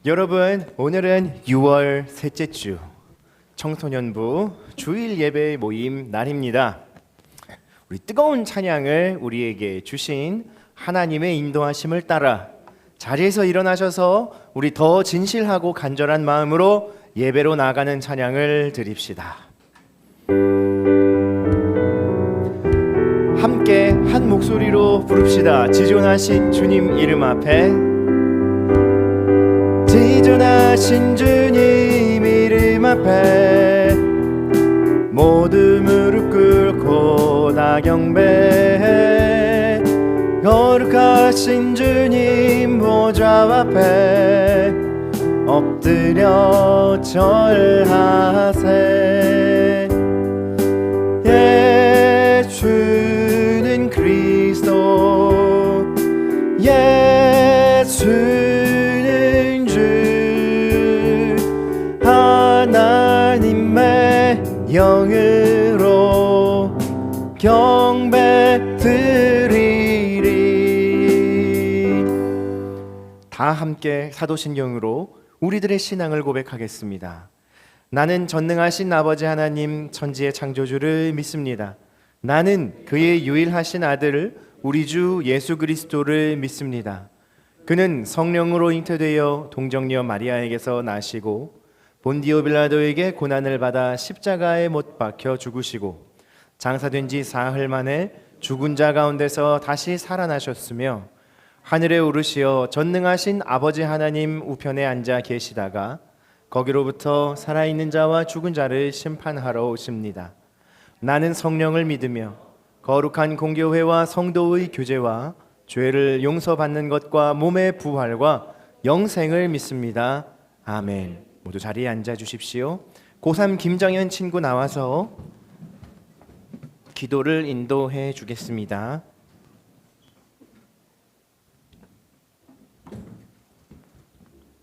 여러분, 오늘은 6월 셋째 주 청소년부 주일 예배 모임 날입니다. 우리 뜨거운 찬양을 우리에게 주신 하나님의 인도하심을 따라 자리에서 일어나셔서 우리 더 진실하고 간절한 마음으로 예배로 나가는 찬양을 드립시다. 함께 한 목소리로 부릅시다. 지존하신 주님 이름 앞에, 지존하신 주님 이름 앞에 모두 무릎 꿇고 다 경배해. 거룩하신 주님 보좌 앞에 엎드려 절하세. 예수는 그리스도, 예수는 주, 하나님의 영으로 경배드리리. 다 함께 사도신경으로 우리들의 신앙을 고백하겠습니다. 나는 전능하신 아버지 하나님 천지의 창조주를 믿습니다. 나는 그의 유일하신 아들 우리 주 예수 그리스도를 믿습니다. 그는 성령으로 잉태되어 동정녀 마리아에게서 나시고 본디오 빌라도에게 고난을 받아 십자가에 못 박혀 죽으시고 장사된 지 사흘 만에 죽은 자 가운데서 다시 살아나셨으며 하늘에 오르시어 전능하신 아버지 하나님 우편에 앉아 계시다가 거기로부터 살아있는 자와 죽은 자를 심판하러 오십니다. 나는 성령을 믿으며 거룩한 공교회와 성도의 교제와 죄를 용서받는 것과 몸의 부활과 영생을 믿습니다. 아멘. 모두 자리에 앉아 주십시오. 고3 김정현 친구 나와서 기도를 인도해 주겠습니다.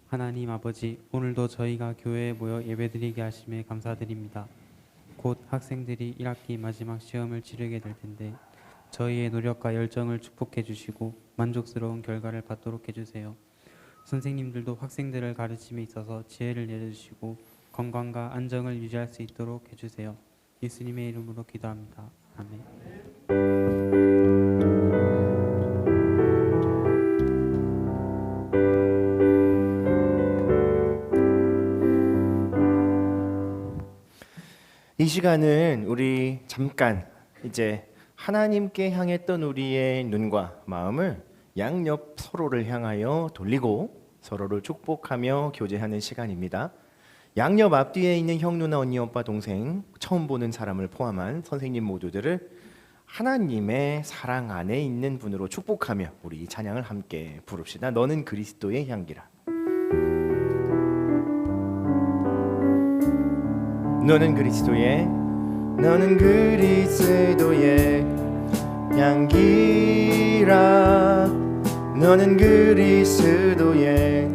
하나님 아버지, 오늘도 저희가 교회에 모여 예배드리게 하심에 감사드립니다. 곧 학생들이 1학기 마지막 시험을 치르게 될 텐데 저희의 노력과 열정을 축복해 주시고 만족스러운 결과를 받도록 해주세요. 선생님들도 학생들을 가르침에 있어서 지혜를 내려주시고 건강과 안정을 유지할 수 있도록 해주세요. 예수님의 이름으로 기도합니다. 아멘. 이 시간은 우리 잠깐 이제 하나님께 향했던 우리의 눈과 마음을 양옆 서로를 향하여 돌리고 서로를 축복하며 교제하는 시간입니다. 양옆 앞뒤에 있는 형, 누나, 언니, 오빠, 동생, 처음 보는 사람을 포함한 선생님 모두들을 하나님의 사랑 안에 있는 분으로 축복하며 우리 이 찬양을 함께 부릅시다. 너는 그리스도의 향기라. 너는 그리스도의 향기라. 너는 그리스도의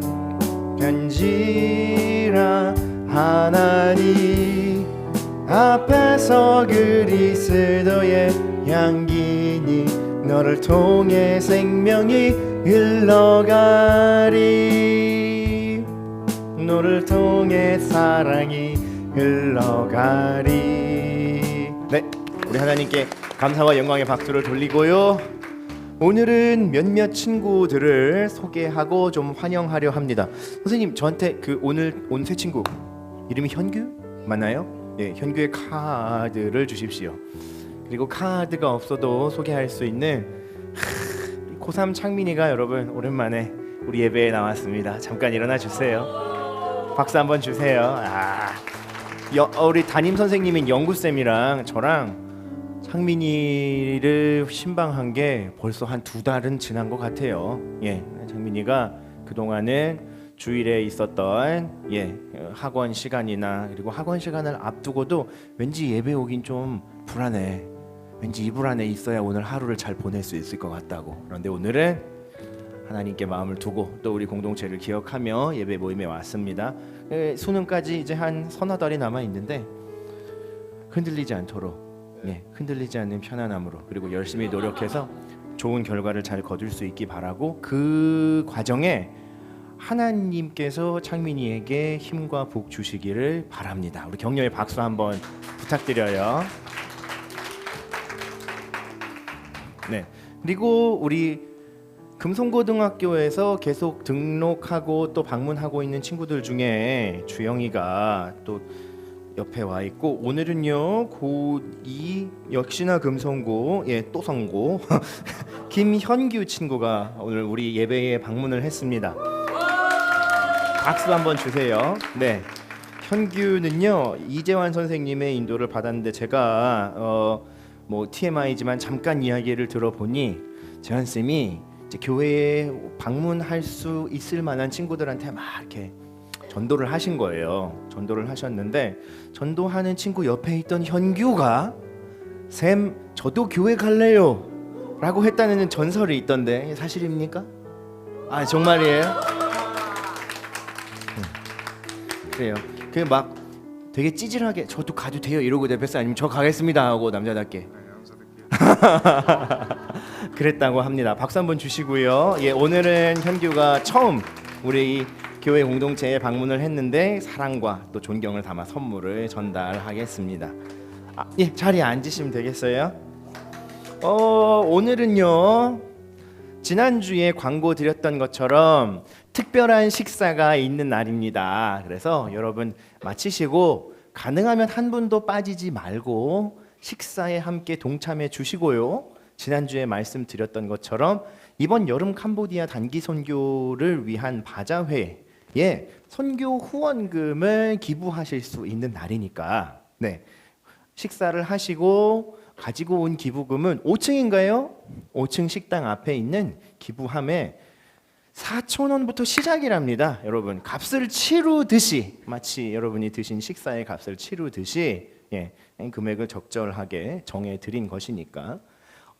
편지라. 하나님 앞에서 그리스도의 향기니 너를 통해 생명이 흘러가리. 너를 통해 사랑이 흘러가리. 네, 우리 하나님께 감사와 영광의 박수를 돌리고요. 오늘은 몇몇 친구들을 소개하고 좀 환영하려 합니다. 선생님, 저한테 그 오늘 온 새 친구 이름이 현규 맞나요? 예, 현규의 카드를 주십시오. 그리고 카드가 없어도 소개할 수 있는 고3 창민이가 여러분 오랜만에 우리 예배에 나왔습니다. 잠깐 일어나 주세요. 박수 한번 주세요. 우리 담임 선생님인 영구쌤이랑 저랑 창민이를 신방한 게 벌써 한 2달은 지난 것 같아요. 예, 창민이가 그동안은 주일에 있었던 학원 시간이나 그리고 학원 시간을 앞두고도 왠지 예배 오긴 좀 불안해. 왠지 이 불안에 있어야 오늘 하루를 잘 보낼 수 있을 것 같다고. 그런데 오늘은 하나님께 마음을 두고 또 우리 공동체를 기억하며 예배 모임에 왔습니다. 수능까지 이제 한 서너 달이 남아 있는데 흔들리지 않도록 흔들리지 않는 편안함으로 그리고 열심히 노력해서 좋은 결과를 잘 거둘 수 있기 바라고, 그 과정에 하나님께서 창민이에게 힘과 복 주시기를 바랍니다. 우리 격려의 박수 한번 부탁드려요. 네. 그리고 우리 금송고등학교에서 계속 등록하고 또 방문하고 있는 친구들 중에 주영이가 또 옆에 와 있고, 오늘은요 고2 역시나 금송고 또 성고 김현규 친구가 오늘 우리 예배에 방문을 했습니다. 박수 한번 주세요. 네, 현규는요 이재환 선생님의 인도를 받았는데 제가 뭐 TMI지만 잠깐 이야기를 들어보니 재환 쌤이 이제 교회에 방문할 수 있을 만한 친구들한테 막 이렇게 전도를 하신 거예요. 전도를 하셨는데 전도하는 친구 옆에 있던 현규가 쌤 저도 교회 갈래요 라고 했다는 전설이 있던데 사실입니까? 아 정말이에요? 그래요. 그 막 되게 찌질하게 저도 가도 돼요 이러고 대표서 아니면 저 가겠습니다 하고 남자답게 그랬다고 합니다. 박수 한번 주시고요. 예, 오늘은 현규가 처음 우리 교회 공동체에 방문을 했는데 사랑과 또 존경을 담아 선물을 전달하겠습니다. 예, 자리에 앉으시면 되겠어요. 오늘은요 지난주에 광고 드렸던 것처럼 특별한 식사가 있는 날입니다. 그래서 여러분 마치시고 가능하면 한 분도 빠지지 말고 식사에 함께 동참해 주시고요. 지난주에 말씀드렸던 것처럼 이번 여름 캄보디아 단기 선교를 위한 바자회에 선교 후원금을 기부하실 수 있는 날이니까 네, 식사를 하시고 가지고 온 기부금은 5층인가요? 5층 식당 앞에 있는 기부함에 4,000원부터 시작이랍니다. 여러분 값을 치르듯이 마치 여러분이 드신 식사의 값을 치르듯이 금액을 적절하게 정해드린 것이니까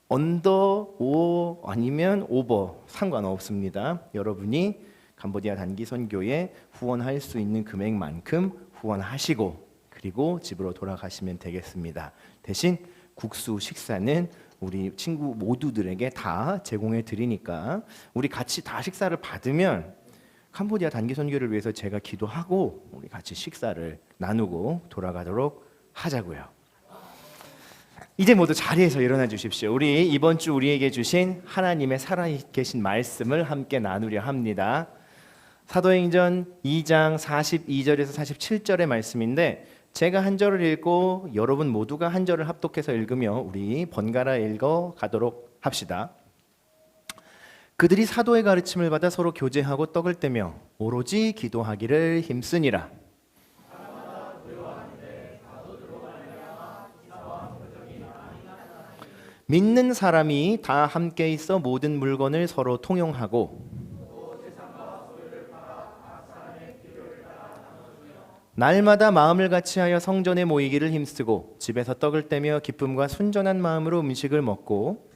언더 5 아니면 오버 상관없습니다. 여러분이 캄보디아 단기 선교에 후원할 수 있는 금액만큼 후원하시고 그리고 집으로 돌아가시면 되겠습니다. 대신 국수 식사는 우리 친구 모두들에게 다 제공해 드리니까 우리 같이 다 식사를 받으면 캄보디아 단기 선교를 위해서 제가 기도하고 우리 같이 식사를 나누고 돌아가도록 하자고요. 이제 모두 자리에서 일어나 주십시오. 우리 이번 주 우리에게 주신 하나님의 살아계신 말씀을 함께 나누려 합니다. 사도행전 2장 42절에서 47절의 말씀인데 제가 한 절을 읽고 여러분 모두가 한 절을 합독해서 읽으며 우리 번갈아 읽어 가도록 합시다. 그들이 사도의 가르침을 받아 서로 교제하고 떡을 떼며 오로지 기도하기를 힘쓰니라. 믿는 사람이 다 함께 있어 모든 물건을 서로 통용하고 날마다 마음을 같이하여 성전에 모이기를 힘쓰고 집에서 떡을 떼며 기쁨과 순전한 마음으로 음식을 먹고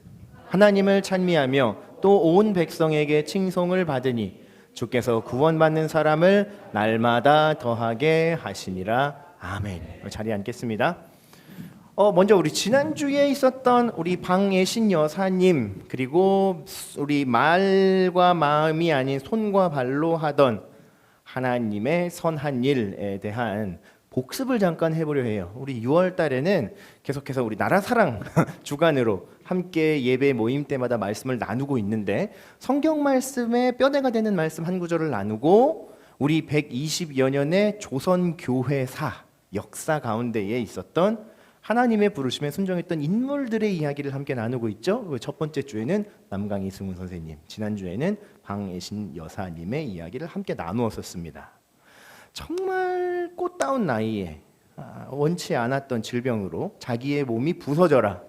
하나님을 찬미하며 또 온 백성에게 칭송을 받으니 주께서 구원받는 사람을 날마다 더하게 하시니라. 아멘. 자리에 앉겠습니다. 먼저 우리 지난주에 있었던 우리 방예신 여사님 그리고 우리 말과 마음이 아닌 손과 발로 하던 하나님의 선한 일에 대한 복습을 잠깐 해보려 해요. 우리 6월 달에는 계속해서 우리 나라사랑 주간으로 함께 예배 모임 때마다 말씀을 나누고 있는데 성경 말씀에 뼈대가 되는 말씀 한 구절을 나누고 우리 120여 년의 조선교회사 역사 가운데에 있었던 하나님의 부르심에 순종했던 인물들의 이야기를 함께 나누고 있죠. 첫 번째 주에는 남강희 승훈 선생님, 지난주에는 방예신 여사님의 이야기를 함께 나누었었습니다. 정말 꽃다운 나이에 원치 않았던 질병으로 자기의 몸이 부서져라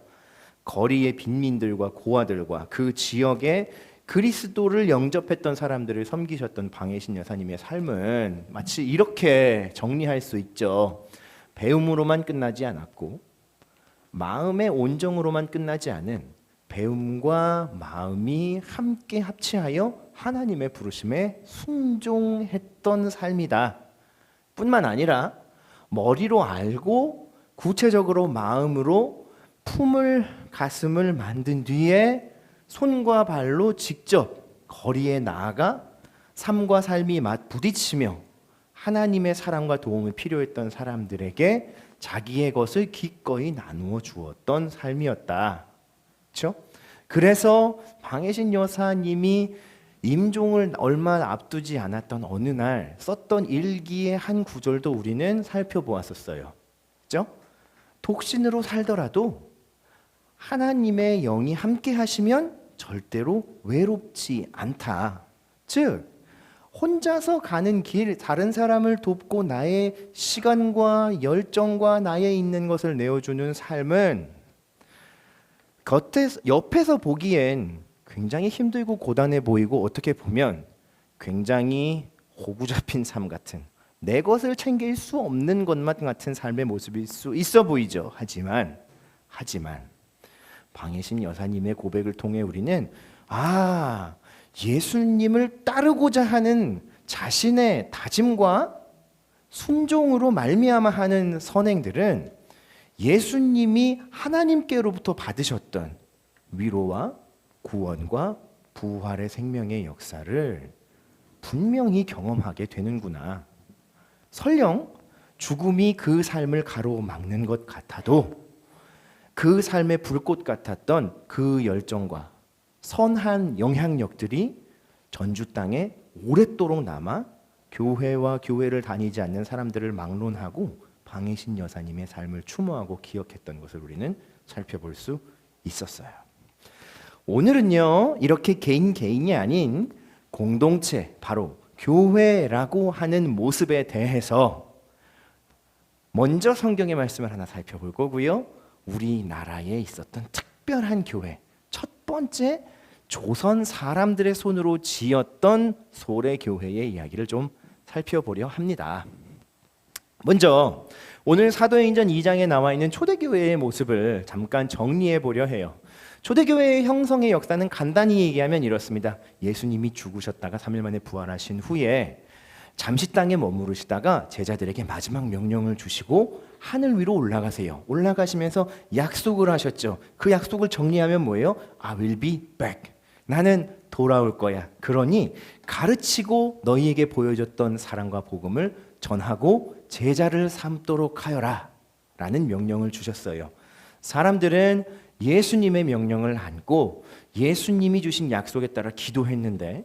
거리의 빈민들과 고아들과 그 지역에 그리스도를 영접했던 사람들을 섬기셨던 방예신 여사님의 삶은 마치 이렇게 정리할 수 있죠. 배움으로만 끝나지 않았고 마음의 온정으로만 끝나지 않은 배움과 마음이 함께 합치하여 하나님의 부르심에 순종했던 삶이다. 뿐만 아니라 머리로 알고 구체적으로 마음으로 품을 가슴을 만든 뒤에 손과 발로 직접 거리에 나아가 삶과 삶이 부딪히며 하나님의 사랑과 도움이 필요했던 사람들에게 자기의 것을 기꺼이 나누어 주었던 삶이었다. 그렇죠? 그래서 방해신 여사님이 임종을 얼마 앞두지 않았던 어느 날 썼던 일기의 한 구절도 우리는 살펴보았었어요. 그렇죠? 독신으로 살더라도 하나님의 영이 함께 하시면 절대로 외롭지 않다. 즉 혼자서 가는 길, 다른 사람을 돕고 나의 시간과 열정과 나의 있는 것을 내어주는 삶은 옆에서 보기엔 굉장히 힘들고 고단해 보이고 어떻게 보면 굉장히 호구 잡힌 삶 같은, 내 것을 챙길 수 없는 것만 같은 삶의 모습일 수 있어 보이죠. 하지만 방해신 여사님의 고백을 통해 우리는 예수님을 따르고자 하는 자신의 다짐과 순종으로 말미암아 하는 선행들은 예수님이 하나님께로부터 받으셨던 위로와 구원과 부활의 생명의 역사를 분명히 경험하게 되는구나. 설령 죽음이 그 삶을 가로막는 것 같아도 그 삶의 불꽃 같았던 그 열정과 선한 영향력들이 전주 땅에 오랫도록 남아 교회와 교회를 다니지 않는 사람들을 막론하고 방해신 여사님의 삶을 추모하고 기억했던 것을 우리는 살펴볼 수 있었어요. 오늘은요, 이렇게 개인이 아닌 공동체, 바로 교회라고 하는 모습에 대해서 먼저 성경의 말씀을 하나 살펴볼 거고요. 우리나라에 있었던 특별한 교회, 첫 번째 조선 사람들의 손으로 지었던 소래교회의 이야기를 좀 살펴보려 합니다. 먼저 오늘 사도행전 2장에 나와 있는 초대교회의 모습을 잠깐 정리해 보려 해요. 초대교회의 형성의 역사는 간단히 얘기하면 이렇습니다. 예수님이 죽으셨다가 3일 만에 부활하신 후에 잠시 땅에 머무르시다가 제자들에게 마지막 명령을 주시고 하늘 위로 올라가세요. 올라가시면서 약속을 하셨죠. 그 약속을 정리하면 뭐예요? I will be back. 나는 돌아올 거야. 그러니 가르치고 너희에게 보여줬던 사랑과 복음을 전하고 제자를 삼도록 하여라 라는 명령을 주셨어요. 사람들은 예수님의 명령을 안고 예수님이 주신 약속에 따라 기도했는데,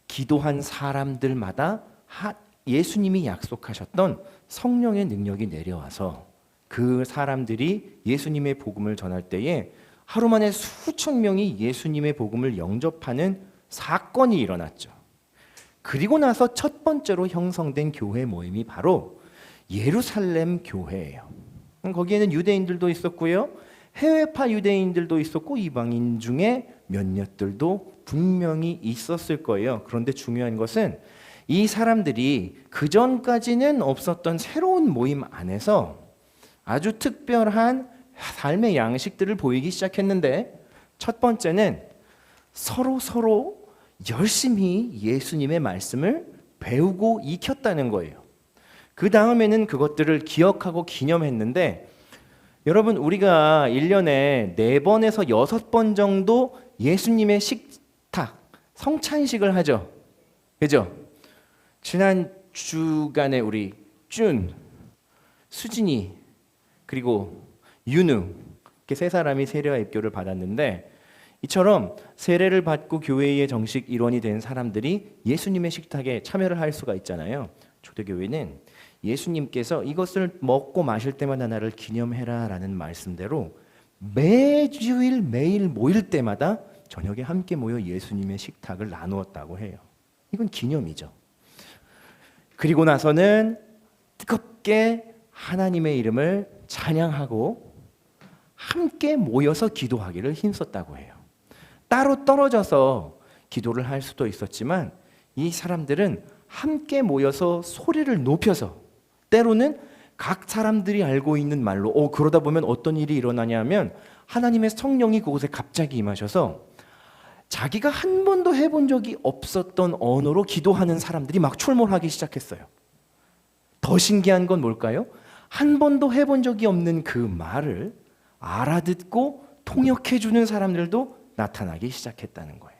기도한 사람들마다 예수님이 약속하셨던 성령의 능력이 내려와서 그 사람들이 예수님의 복음을 전할 때에 하루 만에 수천 명이 예수님의 복음을 영접하는 사건이 일어났죠. 그리고 나서 첫 번째로 형성된 교회 모임이 바로 예루살렘 교회예요. 거기에는 유대인들도 있었고요, 해외파 유대인들도 있었고 이방인 중에 몇몇들도 분명히 있었을 거예요. 그런데 중요한 것은 이 사람들이 그전까지는 없었던 새로운 모임 안에서 아주 특별한 삶의 양식들을 보이기 시작했는데, 첫 번째는 서로 열심히 예수님의 말씀을 배우고 익혔다는 거예요. 그 다음에는 그것들을 기억하고 기념했는데, 여러분 우리가 1년에 4번에서 6번 정도 예수님의 식탁, 성찬식을 하죠. 그죠? 지난 주간에 우리 준, 수진이, 그리고 윤우, 이렇게 세 사람이 세례와 입교를 받았는데, 이처럼 세례를 받고 교회의 정식 일원이 된 사람들이 예수님의 식탁에 참여를 할 수가 있잖아요. 초대교회는 예수님께서 이것을 먹고 마실 때마다 나를 기념해라 라는 말씀대로 매주일 매일 모일 때마다 저녁에 함께 모여 예수님의 식탁을 나누었다고 해요. 이건 기념이죠. 그리고 나서는 뜨겁게 하나님의 이름을 찬양하고 함께 모여서 기도하기를 힘썼다고 해요. 따로 떨어져서 기도를 할 수도 있었지만 이 사람들은 함께 모여서 소리를 높여서, 때로는 각 사람들이 알고 있는 말로, 그러다 보면 어떤 일이 일어나냐면 하나님의 성령이 그곳에 갑자기 임하셔서 자기가 한 번도 해본 적이 없었던 언어로 기도하는 사람들이 막 출몰하기 시작했어요. 더 신기한 건 뭘까요? 한 번도 해본 적이 없는 그 말을 알아듣고 통역해주는 사람들도 나타나기 시작했다는 거예요.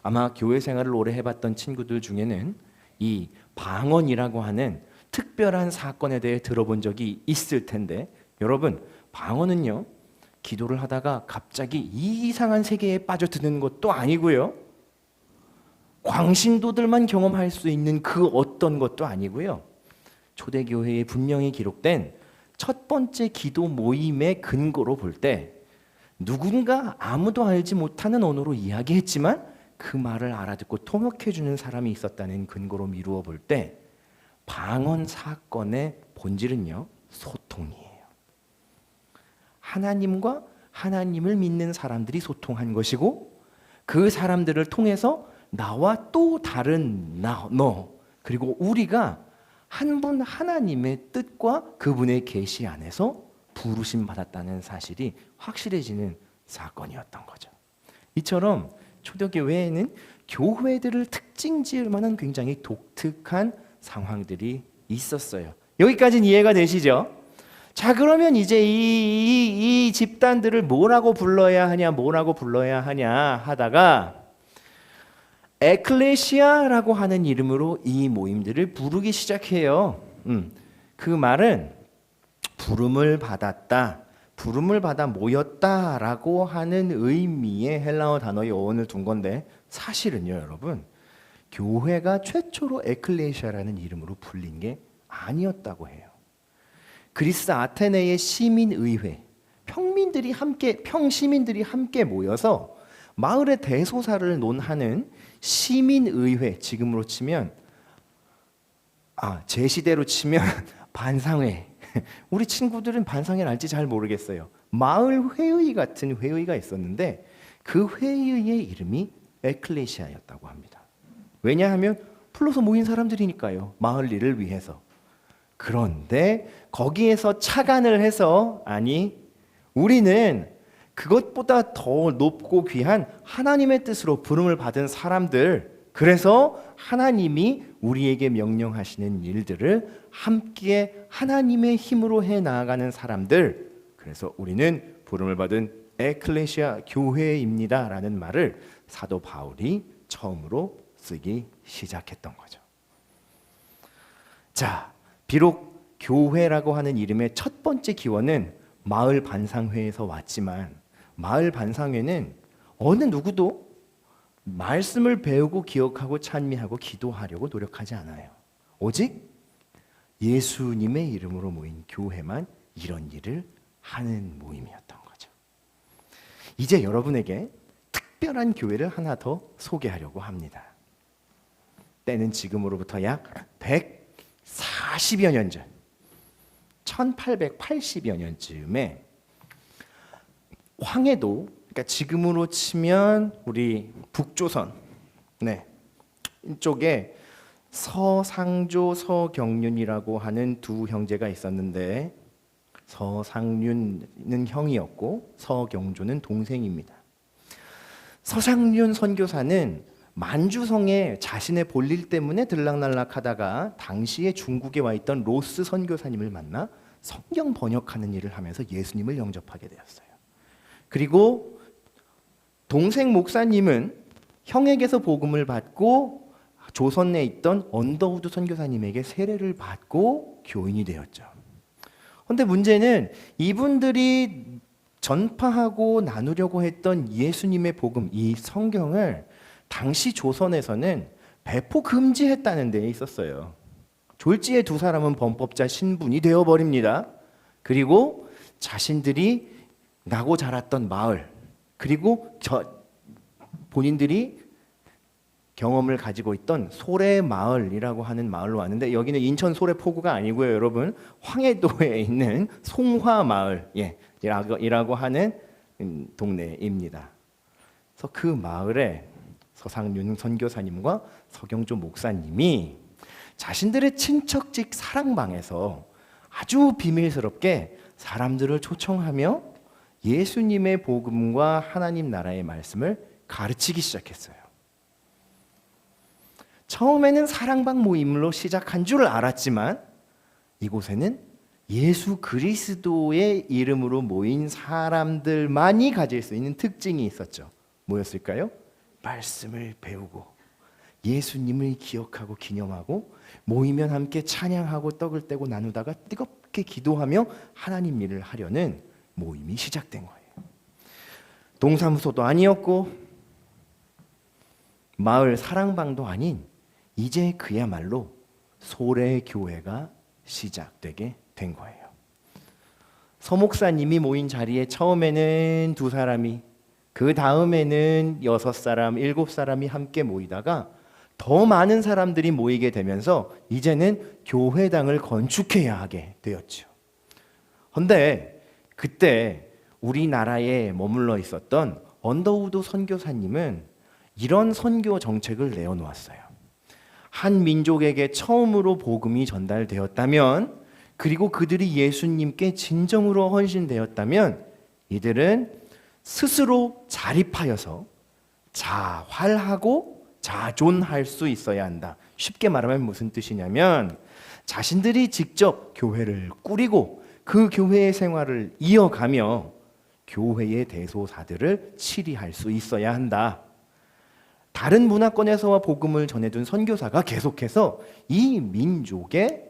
아마 교회 생활을 오래 해봤던 친구들 중에는 이 방언이라고 하는 특별한 사건에 대해 들어본 적이 있을 텐데, 여러분, 방언은요, 기도를 하다가 갑자기 이상한 세계에 빠져드는 것도 아니고요, 광신도들만 경험할 수 있는 그 어떤 것도 아니고요, 초대교회에 분명히 기록된 첫 번째 기도 모임의 근거로 볼 때 누군가 아무도 알지 못하는 언어로 이야기했지만 그 말을 알아듣고 통역해주는 사람이 있었다는 근거로 미루어 볼 때 방언 사건의 본질은요, 소통이에요. 하나님과 하나님을 믿는 사람들이 소통한 것이고, 그 사람들을 통해서 나와 또 다른 너 그리고 우리가 한 분 하나님의 뜻과 그분의 계시 안에서 부르심 받았다는 사실이 확실해지는 사건이었던 거죠. 이처럼 초대교회에는 교회들을 특징 지을 만한 굉장히 독특한 상황들이 있었어요. 여기까지는 이해가 되시죠? 자, 그러면 이제 이 집단들을 뭐라고 불러야 하냐 하다가 에클레시아라고 하는 이름으로 이 모임들을 부르기 시작해요. 그 말은 부름을 받았다, 부름을 받아 모였다라고 하는 의미의 헬라어 단어의 어원을 둔 건데, 사실은요, 여러분, 교회가 최초로 에클레시아라는 이름으로 불린 게 아니었다고 해요. 그리스 아테네의 시민의회, 평시민들이 함께 모여서 마을의 대소사를 논하는 시민의회, 지금으로 치면 제 시대로 치면 반상회. 우리 친구들은 반상회를 알지 잘 모르겠어요. 마을 회의 같은 회의가 있었는데 그 회의의 이름이 에클레시아였다고 합니다. 왜냐하면 풀러서 모인 사람들이니까요, 마을 일을 위해서. 그런데 거기에서 착안을 해서, 아니, 우리는 그것보다 더 높고 귀한 하나님의 뜻으로 부름을 받은 사람들, 그래서 하나님이 우리에게 명령하시는 일들을 함께 하나님의 힘으로 해 나아가는 사람들, 그래서 우리는 부름을 받은 에클레시아 교회입니다 라는 말을 사도 바울이 처음으로 쓰기 시작했던 거죠. 자, 비록 교회라고 하는 이름의 첫 번째 기원은 마을 반상회에서 왔지만, 마을 반상회는 어느 누구도 말씀을 배우고 기억하고 찬미하고 기도하려고 노력하지 않아요. 오직 예수님의 이름으로 모인 교회만 이런 일을 하는 모임이었던 거죠. 이제 여러분에게 특별한 교회를 하나 더 소개하려고 합니다. 때는 지금으로부터 약 140여 년 전, 1880여 년쯤에 황해도, 그러니까 지금으로 치면 우리 북조선, 이쪽에 서상조, 서경륜이라고 하는 두 형제가 있었는데, 서상륜은 형이었고 서경조는 동생입니다. 서상륜 선교사는 만주성에 자신의 볼일 때문에 들락날락하다가 당시에 중국에 와 있던 로스 선교사님을 만나 성경 번역하는 일을 하면서 예수님을 영접하게 되었어요. 그리고 동생 목사님은 형에게서 복음을 받고 조선에 있던 언더우드 선교사님에게 세례를 받고 교인이 되었죠. 그런데 문제는 이분들이 전파하고 나누려고 했던 예수님의 복음, 이 성경을 당시 조선에서는 배포 금지했다는 데 있었어요. 졸지에 두 사람은 범법자 신분이 되어버립니다. 그리고 자신들이 나고 자랐던 마을, 그리고 본인들이 경험을 가지고 있던 소래마을이라고 하는 마을로 왔는데, 여기는 인천 소래포구가 아니고요, 여러분, 황해도에 있는 송화마을 이라고 하는 동네입니다. 그래서 그 마을에 서상륜 선교사님과 서경조 목사님이 자신들의 친척집 사랑방에서 아주 비밀스럽게 사람들을 초청하며 예수님의 복음과 하나님 나라의 말씀을 가르치기 시작했어요. 처음에는 사랑방 모임으로 시작한 줄 알았지만 이곳에는 예수 그리스도의 이름으로 모인 사람들만이 가질 수 있는 특징이 있었죠. 뭐였을까요? 말씀을 배우고 예수님을 기억하고 기념하고 모이면 함께 찬양하고 떡을 떼고 나누다가 뜨겁게 기도하며 하나님 일을 하려는 모임이 시작된 거예요. 동사무소도 아니었고 마을 사랑방도 아닌 이제 그야말로 소래교회가 시작되게 된 거예요. 서목사님이 모인 자리에 처음에는 2사람이, 그 다음에는 6사람, 7사람이 함께 모이다가 더 많은 사람들이 모이게 되면서 이제는 교회당을 건축해야 하게 되었죠. 그런데 그때 우리나라에 머물러 있었던 언더우드 선교사님은 이런 선교 정책을 내어놓았어요. 한 민족에게 처음으로 복음이 전달되었다면, 그리고 그들이 예수님께 진정으로 헌신되었다면 이들은 스스로 자립하여서 자활하고 자존할 수 있어야 한다. 쉽게 말하면 무슨 뜻이냐면 자신들이 직접 교회를 꾸리고 그 교회의 생활을 이어가며 교회의 대소사들을 치리할 수 있어야 한다. 다른 문화권에서와 복음을 전해둔 선교사가 계속해서 이 민족의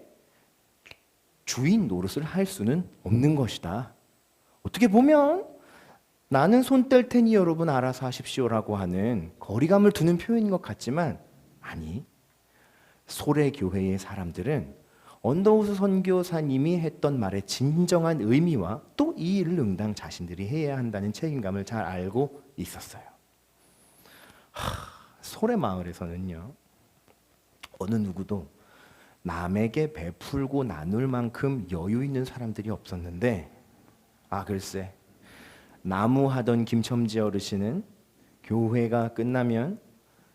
주인 노릇을 할 수는 없는 것이다. 어떻게 보면 나는 손 뗄 테니 여러분 알아서 하십시오라고 하는 거리감을 두는 표현인 것 같지만, 아니, 소래교회의 사람들은 언더우드 선교사님이 했던 말의 진정한 의미와 또 이 일을 응당 자신들이 해야 한다는 책임감을 잘 알고 있었어요. 소래 마을에서는요, 어느 누구도 남에게 베풀고 나눌 만큼 여유 있는 사람들이 없었는데, 글쎄, 나무하던 김첨지 어르신은 교회가 끝나면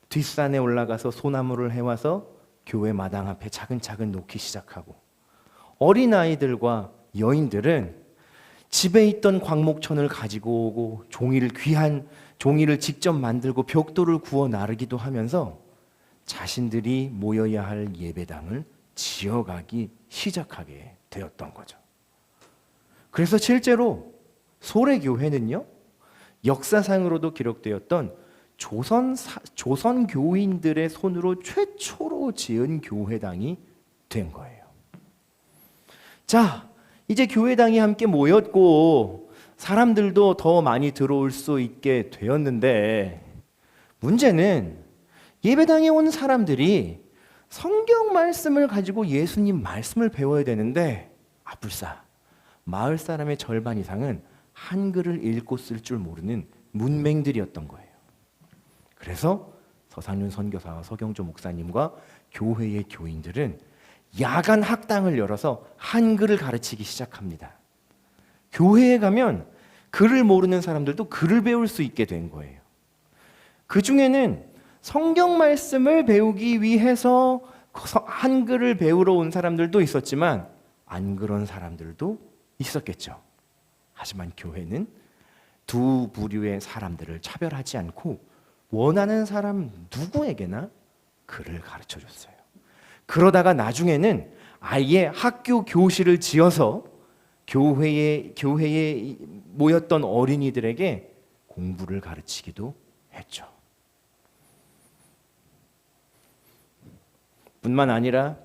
뒷산에 올라가서 소나무를 해와서 교회 마당 앞에 차근차근 놓기 시작하고, 어린아이들과 여인들은 집에 있던 광목천을 가지고 오고 귀한 종이를 직접 만들고 벽돌을 구워 나르기도 하면서 자신들이 모여야 할 예배당을 지어가기 시작하게 되었던 거죠. 그래서 실제로 소래교회는요, 역사상으로도 기록되었던 조선 교인들의 손으로 최초로 지은 교회당이 된 거예요. 자, 이제 교회당이 함께 모였고 사람들도 더 많이 들어올 수 있게 되었는데, 문제는 예배당에 온 사람들이 성경 말씀을 가지고 예수님 말씀을 배워야 되는데, 불사 마을 사람의 절반 이상은 한글을 읽고 쓸 줄 모르는 문맹들이었던 거예요. 그래서 서상윤 선교사와 서경조 목사님과 교회의 교인들은 야간 학당을 열어서 한글을 가르치기 시작합니다. 교회에 가면 글을 모르는 사람들도 글을 배울 수 있게 된 거예요. 그 중에는 성경 말씀을 배우기 위해서 한글을 배우러 온 사람들도 있었지만 안 그런 사람들도 있었겠죠. 하지만 교회는 두 부류의 사람들을 차별하지 않고 원하는 사람 누구에게나 글을 가르쳐 줬어요. 그러다가 나중에는 아예 학교 교실을 지어서 교회에 모였던 어린이들에게 공부를 가르치기도 했죠. 뿐만 아니라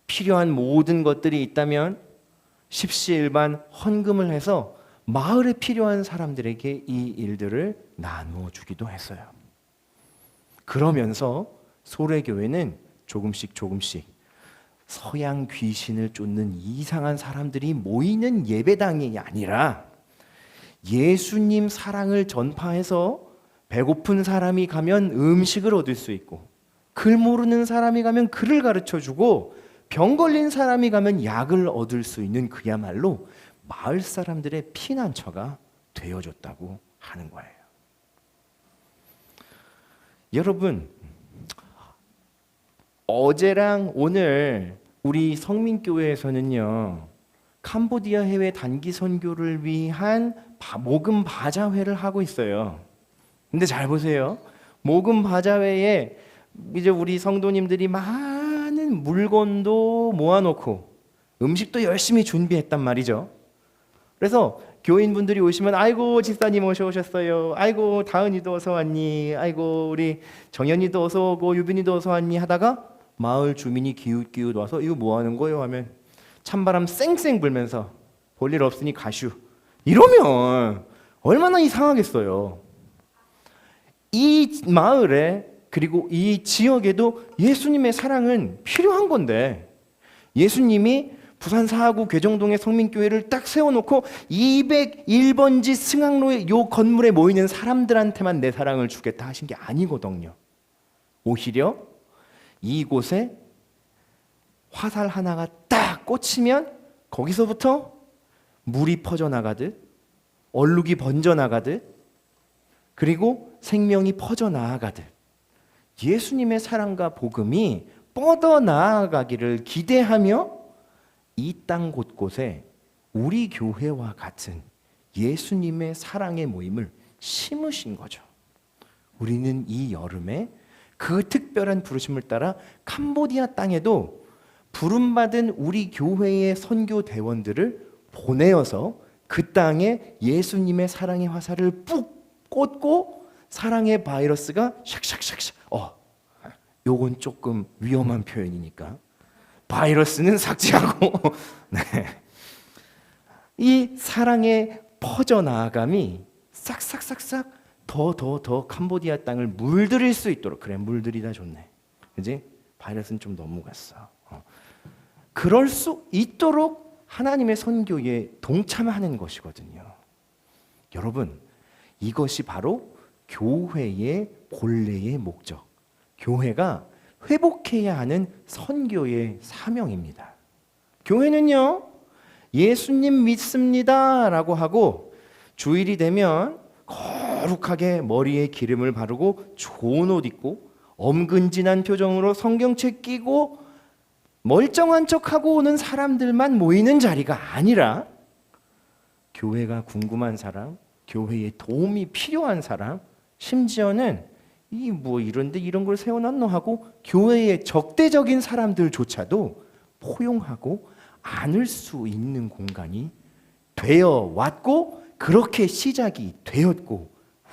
필요한 모든 것들이 있다면 십시일반 헌금을 해서 마을에 필요한 사람들에게 이 일들을 나누어 주기도 했어요. 그러면서 소래교회는 조금씩 서양 귀신을 쫓는 이상한 사람들이 모이는 예배당이 아니라 예수님 사랑을 전파해서 배고픈 사람이 가면 음식을 얻을 수 있고, 글 모르는 사람이 가면 글을 가르쳐주고, 병 걸린 사람이 가면 약을 얻을 수 있는 그야말로 마을 사람들의 피난처가 되어줬다고 하는 거예요. 여러분, 어제랑 오늘 우리 성민교회에서는요, 캄보디아 해외 단기 선교를 위한 모금 바자회를 하고 있어요. 근데 잘 보세요. 모금 바자회에 이제 우리 성도님들이 많은 물건도 모아놓고 음식도 열심히 준비했단 말이죠. 그래서 교인분들이 오시면 아이고 집사님 오셨어요. 아이고 다은이도 어서 왔니? 아이고 우리 정연이도 어서 오고 유빈이도 어서 왔니? 하다가 마을 주민이 기웃기웃 와서 이거 뭐 하는 거예요? 하면 찬바람 쌩쌩 불면서 볼일 없으니 가슈. 이러면 얼마나 이상하겠어요. 이 마을에 그리고 이 지역에도 예수님의 사랑은 필요한 건데 예수님이 부산 사하구 괴정동의 성민교회를 딱 세워놓고 201번지 승학로의 요 건물에 모이는 사람들한테만 내 사랑을 주겠다 하신 게 아니거든요. 오히려 이곳에 화살 하나가 딱 꽂히면 거기서부터 물이 퍼져나가듯 얼룩이 번져나가듯 그리고 생명이 퍼져나가듯 예수님의 사랑과 복음이 뻗어나가기를 기대하며 이 땅 곳곳에 우리 교회와 같은 예수님의 사랑의 모임을 심으신 거죠. 우리는 이 여름에 그 특별한 부르심을 따라 캄보디아 땅에도 부름받은 우리 교회의 선교 대원들을 보내어서 그 땅에 예수님의 사랑의 화살을 뿍 꽂고 사랑의 바이러스가 샥샥샥샥 요건 조금 위험한 표현이니까 바이러스는 삭제하고 네. 이 사랑의 퍼져나감이 싹싹싹싹 더 캄보디아 땅을 물들일 수 있도록 그래 물들이다 좋네 그지? 바이러스는 좀 넘어갔어 그럴 수 있도록 하나님의 선교에 동참하는 것이거든요. 여러분 이것이 바로 교회의 본래의 목적 교회가 회복해야 하는 선교의 사명입니다. 교회는요 예수님 믿습니다 라고 하고 주일이 되면 거룩하게 머리에 기름을 바르고 좋은 옷 입고 엄근진한 표정으로 성경책 끼고 멀쩡한 척하고 오는 사람들만 모이는 자리가 아니라 교회가 궁금한 사람 교회에 도움이 필요한 사람 심지어는 이 뭐 이런데 이런 걸 세워놨노 하고 교회의 적대적인 사람들조차도 포용하고 안을 수 있는 공간이 되어 왔고 그렇게 시작이 되었고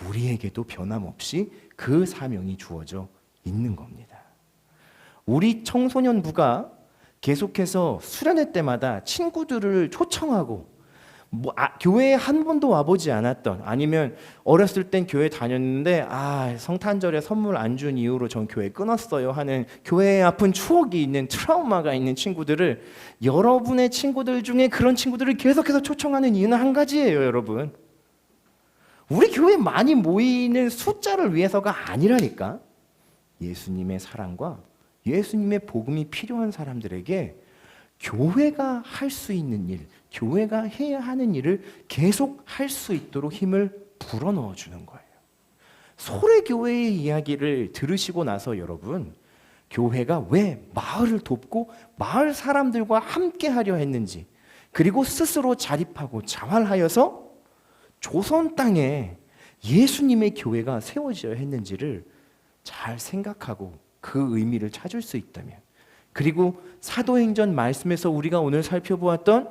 우리에게도 변함없이 그 사명이 주어져 있는 겁니다. 우리 청소년부가 계속해서 수련회 때마다 친구들을 초청하고 교회에 한 번도 와보지 않았던 아니면 어렸을 땐 교회 다녔는데 성탄절에 선물 안 준 이후로 전 교회 끊었어요 하는 교회에 아픈 추억이 있는 트라우마가 있는 친구들을 여러분의 친구들 중에 그런 친구들을 계속해서 초청하는 이유는 한 가지예요. 여러분 우리 교회 많이 모이는 숫자를 위해서가 아니라니까 예수님의 사랑과 예수님의 복음이 필요한 사람들에게 교회가 할 수 있는 일, 교회가 해야 하는 일을 계속 할 수 있도록 힘을 불어넣어 주는 거예요. 소래교회의 이야기를 들으시고 나서 여러분, 교회가 왜 마을을 돕고 마을 사람들과 함께 하려 했는지, 그리고 스스로 자립하고 자활하여서 조선 땅에 예수님의 교회가 세워져야 했는지를 잘 생각하고 그 의미를 찾을 수 있다면, 그리고 사도행전 말씀에서 우리가 오늘 살펴보았던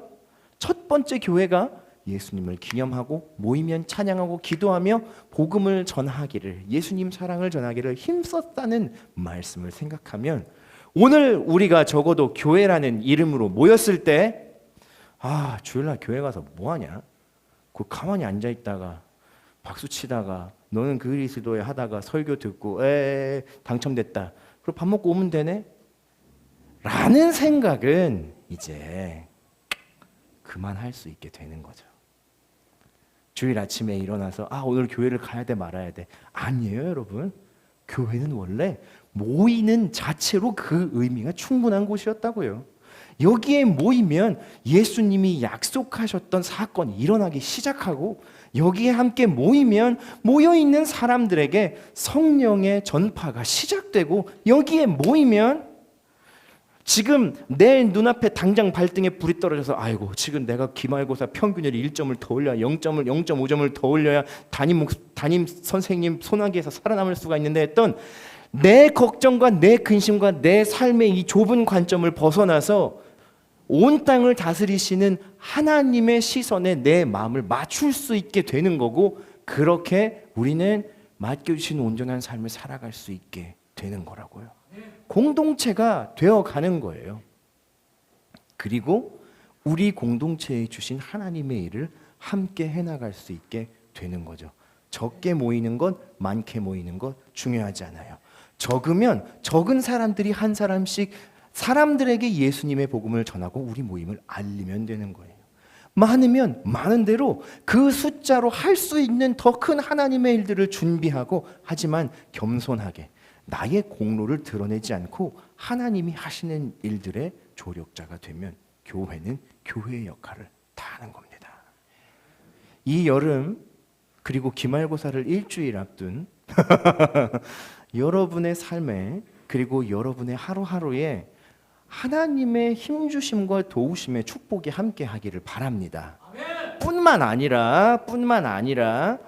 첫 번째 교회가 예수님을 기념하고 모이면 찬양하고 기도하며 복음을 전하기를, 예수님 사랑을 전하기를 힘썼다는 말씀을 생각하면 오늘 우리가 적어도 교회라는 이름으로 모였을 때 주일날 교회 가서 뭐하냐? 그 가만히 앉아있다가 박수치다가 너는 그리스도에 하다가 설교 듣고 당첨됐다 그리고 밥 먹고 오면 되네? 라는 생각은 이제 그만할 수 있게 되는 거죠. 주일 아침에 일어나서 오늘 교회를 가야 돼 말아야 돼, 아니에요 여러분. 교회는 원래 모이는 자체로 그 의미가 충분한 곳이었다고요. 여기에 모이면 예수님이 약속하셨던 사건이 일어나기 시작하고, 여기에 함께 모이면 모여있는 사람들에게 성령의 전파가 시작되고, 여기에 모이면 지금 내 눈앞에 당장 발등에 불이 떨어져서 지금 내가 기말고사 평균을 1점을 더 올려야 0.5점을 더 올려야 담임 선생님 소나기에서 살아남을 수가 있는데 했던 내 걱정과 내 근심과 내 삶의 이 좁은 관점을 벗어나서 온 땅을 다스리시는 하나님의 시선에 내 마음을 맞출 수 있게 되는 거고, 그렇게 우리는 맡겨주신 온전한 삶을 살아갈 수 있게 되는 거라고요. 공동체가 되어가는 거예요. 그리고 우리 공동체에 주신 하나님의 일을 함께 해나갈 수 있게 되는 거죠. 적게 모이는 것, 많게 모이는 것 중요하지 않아요. 적으면 적은 사람들이 한 사람씩 사람들에게 예수님의 복음을 전하고 우리 모임을 알리면 되는 거예요. 많으면 많은 대로 그 숫자로 할 수 있는 더 큰 하나님의 일들을 준비하고, 하지만 겸손하게 나의 공로를 드러내지 않고 하나님이 하시는 일들의 조력자가 되면 교회는 교회의 역할을 다 하는 겁니다. 이 여름 그리고 기말고사를 일주일 앞둔 여러분의 삶에, 그리고 여러분의 하루하루에 하나님의 힘주심과 도우심의 축복이 함께 하기를 바랍니다. 뿐만 아니라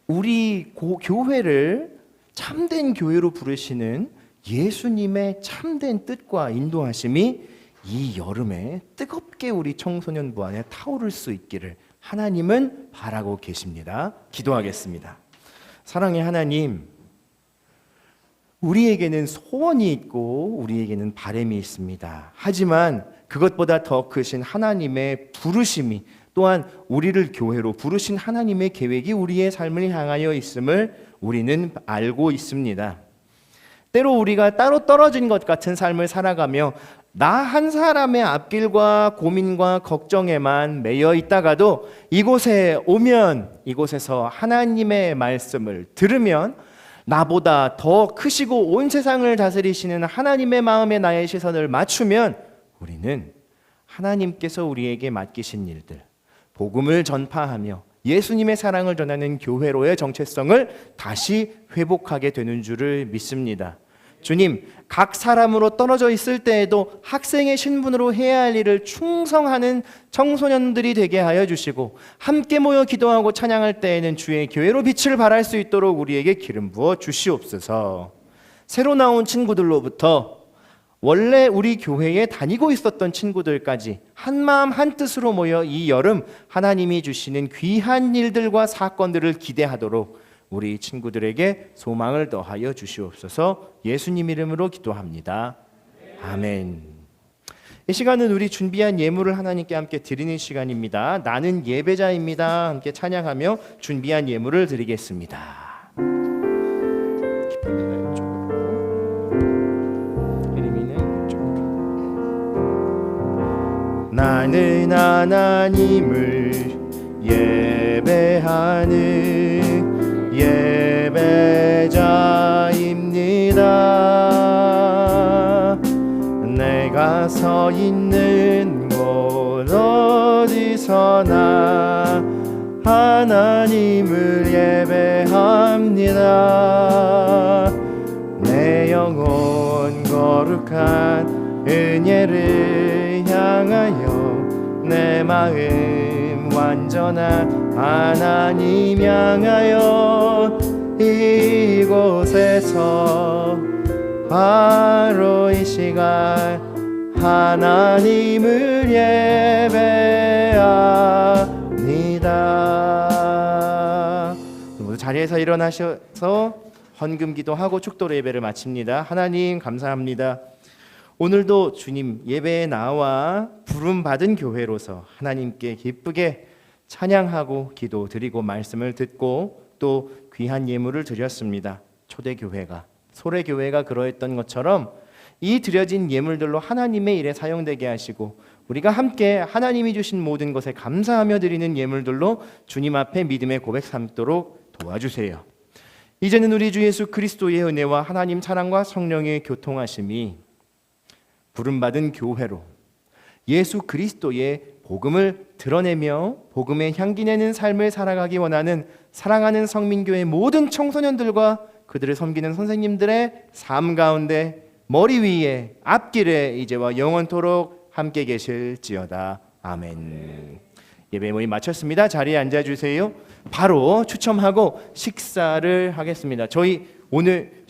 우리 교회를 참된 교회로 부르시는 예수님의 참된 뜻과 인도하심이 이 여름에 뜨겁게 우리 청소년부 안에 타오를 수 있기를 하나님은 바라고 계십니다. 기도하겠습니다. 사랑의 하나님, 우리에게는 소원이 있고 우리에게는 바람이 있습니다. 하지만 그것보다 더 크신 하나님의 부르심이, 또한 우리를 교회로 부르신 하나님의 계획이 우리의 삶을 향하여 있음을 우리는 알고 있습니다. 때로 우리가 따로 떨어진 것 같은 삶을 살아가며 나 한 사람의 앞길과 고민과 걱정에만 매여 있다가도 이곳에 오면, 이곳에서 하나님의 말씀을 들으면 나보다 더 크시고 온 세상을 다스리시는 하나님의 마음에 나의 시선을 맞추면 우리는 하나님께서 우리에게 맡기신 일들, 복음을 전파하며 예수님의 사랑을 전하는 교회로의 정체성을 다시 회복하게 되는 줄을 믿습니다. 주님, 각 사람으로 떨어져 있을 때에도 학생의 신분으로 해야 할 일을 충성하는 청소년들이 되게 하여 주시고, 함께 모여 기도하고 찬양할 때에는 주의 교회로 빛을 발할 수 있도록 우리에게 기름 부어 주시옵소서. 새로 나온 친구들로부터 원래 우리 교회에 다니고 있었던 친구들까지 한마음 한뜻으로 모여 이 여름 하나님이 주시는 귀한 일들과 사건들을 기대하도록 우리 친구들에게 소망을 더하여 주시옵소서. 예수님 이름으로 기도합니다. 아멘. 이 시간은 우리 준비한 예물을 하나님께 함께 드리는 시간입니다. 나는 예배자입니다. 함께 찬양하며 준비한 예물을 드리겠습니다. 기쁨이나 이쪽으로, 예림이는 이쪽으로. 나는 하나님을 예배하는 예배자입니다. 내가 서 있는 곳 어디서나 하나님을 예배합니다. 내 영혼 거룩한 은혜를 향하여, 내 마음 완전한 하나님 향하여 이곳에서 바로 이 시간 하나님을 예배합니다. 모두 자리에서 일어나셔서 헌금 기도하고 축도로 예배를 마칩니다. 하나님 감사합니다. 오늘도 주님 예배에 나와 부름받은 교회로서 하나님께 기쁘게 찬양하고 기도 드리고 말씀을 듣고 또 귀한 예물을 드렸습니다. 초대교회가, 소래교회가 그러했던 것처럼 이 드려진 예물들로 하나님의 일에 사용되게 하시고, 우리가 함께 하나님이 주신 모든 것에 감사하며 드리는 예물들로 주님 앞에 믿음의 고백 삼도록 도와주세요. 이제는 우리 주 예수 그리스도의 은혜와 하나님 사랑과 성령의 교통하심이 부름받은 교회로 예수 그리스도의 복음을 드러내며 복음의 향기 내는 삶을 살아가기 원하는 사랑하는 성민교회 모든 청소년들과 그들을 섬기는 선생님들의 삶 가운데 머리 위에 앞길에 이제와 영원토록 함께 계실지어다. 아멘. 예배 모임 마쳤습니다. 자리에 앉아주세요. 바로 추첨하고 식사를 하겠습니다. 저희 오늘